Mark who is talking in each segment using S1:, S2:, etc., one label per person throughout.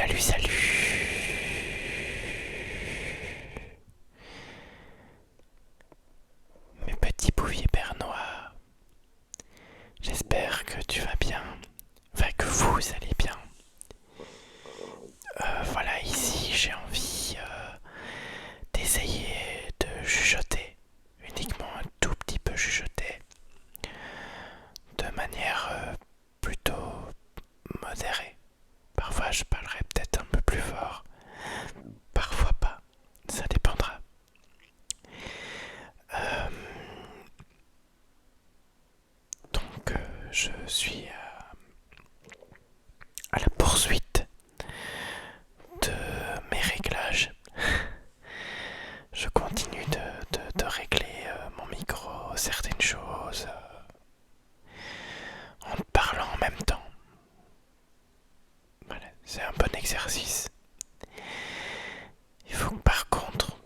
S1: Salut, salut mes petits bouviers bernois. J'espère que tu vas bien, enfin que vous allez bien. Voilà, ici j'ai envie d'essayer de chuchoter, uniquement un tout petit peu chuchoter, de manière plutôt modérée. Parfois je parlerai peut-être un peu plus fort, parfois pas, ça dépendra. Euh, donc je suis à la poursuite de mes réglages. Je continue de régler mon micro, certaines choses, en parlant en même temps. Voilà, c'est un bon exercice. Il faut que par contre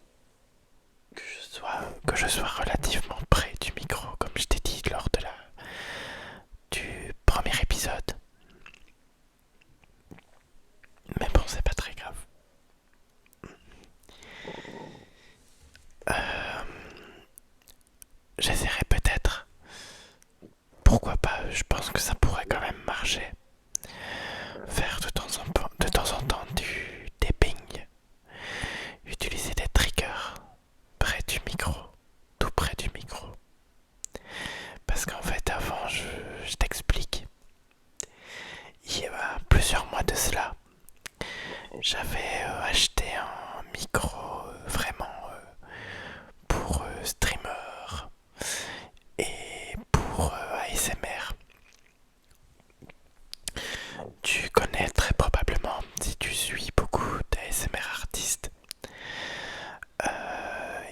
S1: que je sois relativement près du micro, comme je t'ai dit lors du premier épisode. Mais bon, c'est pas très grave. Euh, J'essaierai peut-être. Pourquoi pas? Je pense que ça pourrait quand même marcher. Faire de temps en temps du tapping. Utiliser des triggers près du micro, tout près du micro. Parce qu'en fait, avant, je t'explique, il y a plusieurs mois de cela, j'avais acheté un micro vraiment pour streamer et pour ASMR. Tu connais très probablement, si tu suis beaucoup d'ASMR artistes,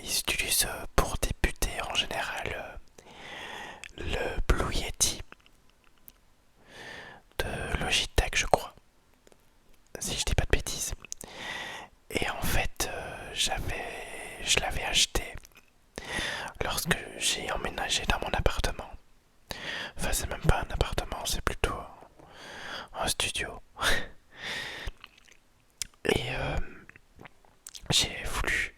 S1: ils utilisent pour débuter en général le Blue Yeti de Logitech, je crois, si je dis pas de bêtises. Et en fait, je l'avais acheté lorsque j'ai emménagé dans mon appartement. Enfin, c'est même pas un appartement, c'est plutôt un studio. Et j'ai voulu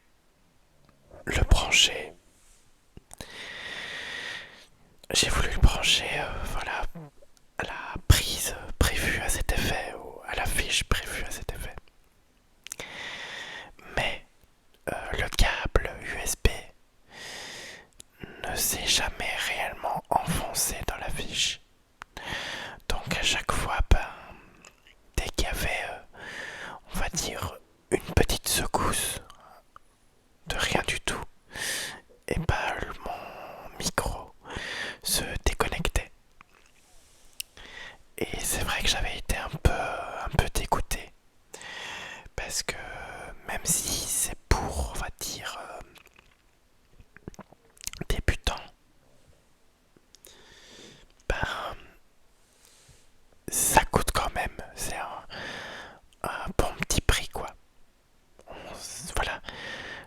S1: le brancher. J'ai voulu le brancher, voilà, à la prise prévue à cet effet, ou à la fiche prévue à cet effet. Mais le câble USB ne s'est jamais réellement enfoncé dans la fiche. Donc à chaque fois, dès qu'il y avait, on va dire, une petite secousse de rien du tout, et mon micro se déconnectait. Et c'est vrai que j'avais été un peu dégoûté, parce que même si c'est pour, on va dire, débutant, ben ça coûte quand même. C'est un bon petit prix, quoi. Voilà,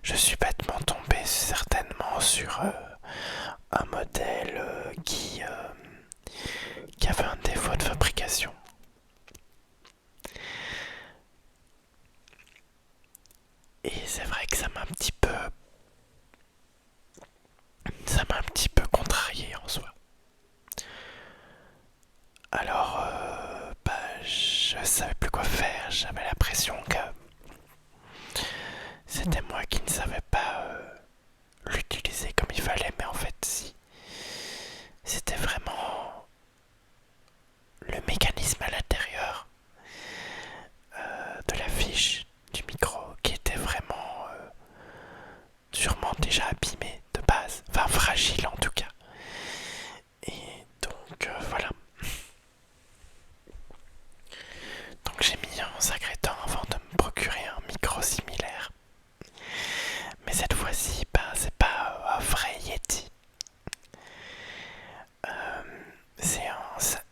S1: je suis bêtement tombé certainement sur un modèle qui avait un défaut de fabrication. Et c'est vrai que ça m'a un petit peu contrarié en soi. Alors, je savais plus quoi faire. J'avais l'impression que c'était moi qui ne savais pas l'utiliser comme il fallait, mais en fait, si. C'était vraiment le mécanisme à l'intérieur de la fiche du micro qui était vraiment sûrement déjà abîmé de base, enfin fragile en tout cas. Et donc voilà. Donc j'ai mis un sacré temps avant de me procurer un micro similaire. Mais cette fois-ci, c'est pas un vrai Yeti. Euh,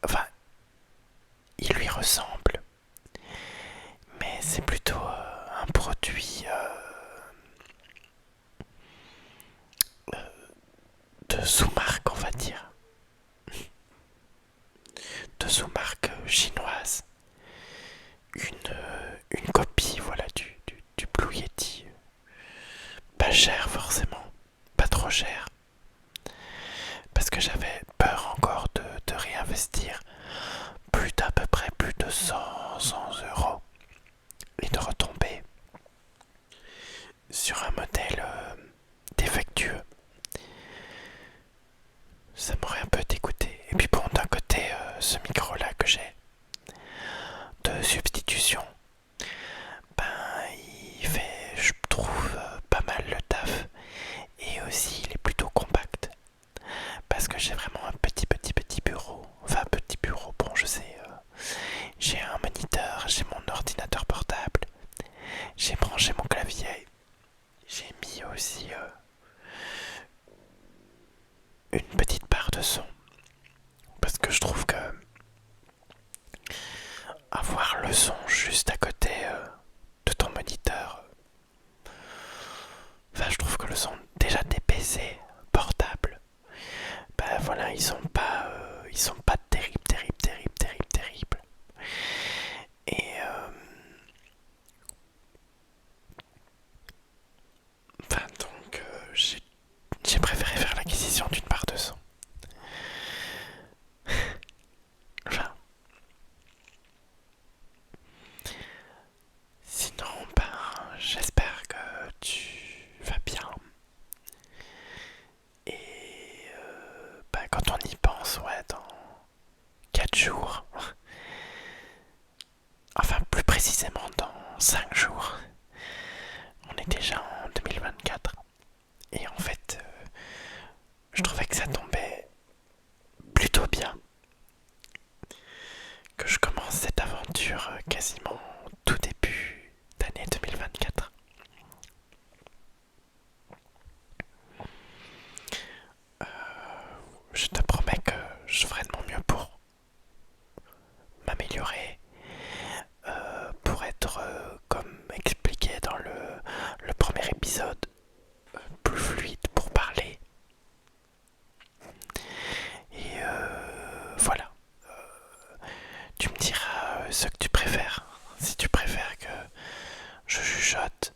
S1: enfin, il lui ressemble, mais c'est plutôt un produit de sous-marque, on va dire, de sous-marque chinoise, une précisément dans 5 jours. On est déjà en 2024. Et en fait, je trouvais que ça tombait plutôt bien que je commence cette aventure quasiment tout début d'année 2024. Je te promets que je ferai de mon mieux pour m'améliorer, pour être, comme expliqué dans le premier épisode, plus fluide pour parler. Et voilà. Tu me diras ce que tu préfères. Si tu préfères que je chuchote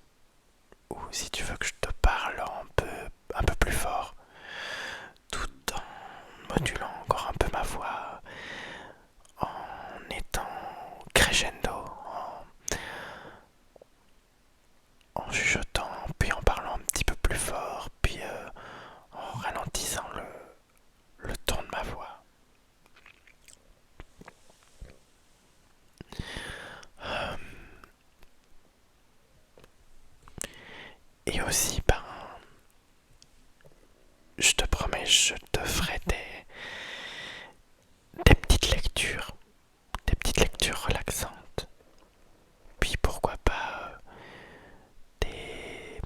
S1: ou si tu veux que je te parle un peu plus fort, tout en modulant encore un peu ma voix, en étant crescendo, en chuchotant, puis en parlant un petit peu plus fort, puis en ralentissant le ton de ma voix. Et aussi, ben, je te promets, je te ferai des petites lectures relaxantes. Puis pourquoi pas des,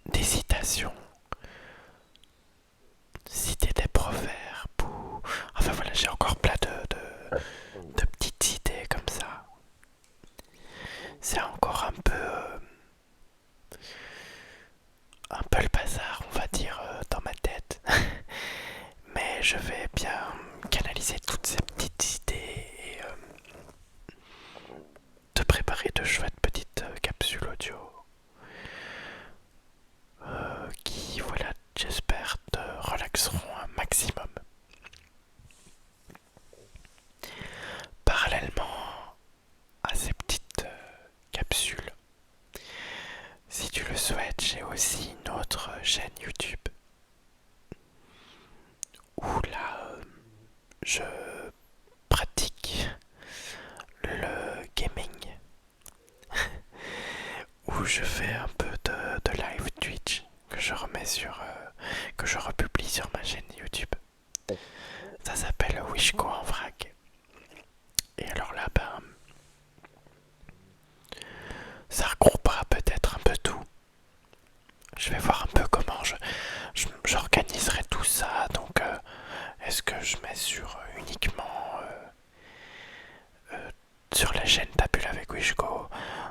S1: des citations, citer des proverbes ou... Enfin voilà, j'ai encore plein de petites idées comme ça. C'est encore un peu le bazar, on va dire, dans ma tête. Mais je vais bien canaliser toutes ces petites idées et te préparer de chouettes petites capsules audio qui, voilà, j'espère te relaxeront un maximum. Parallèlement à ces petites capsules, si tu le souhaites, j'ai aussi une autre chaîne YouTube où là, je pratique le gaming, où je fais un peu de live Twitch que je remets que je republie sur ma chaîne YouTube. Ça s'appelle Wishko en vrac. Et alors là, ben, ça regroupera peut-être un peu tout. Je vais voir un peu comment j'organiserai tout ça. Donc, est-ce que je mets uniquement sur la chaîne Tabule avec Wishko,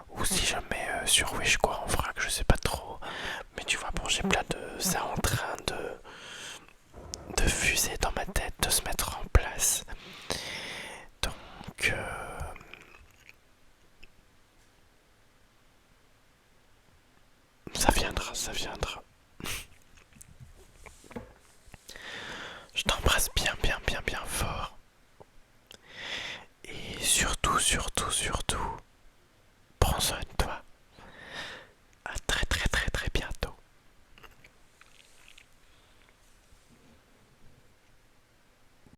S1: ou si je mets sur Wishko en vrac, je sais pas trop. Mais tu vois, bon, j'ai plein de ça en train de fuser dans ma tête, de se mettre en place. Donc, ça viendra, ça viendra. Je t'embrasse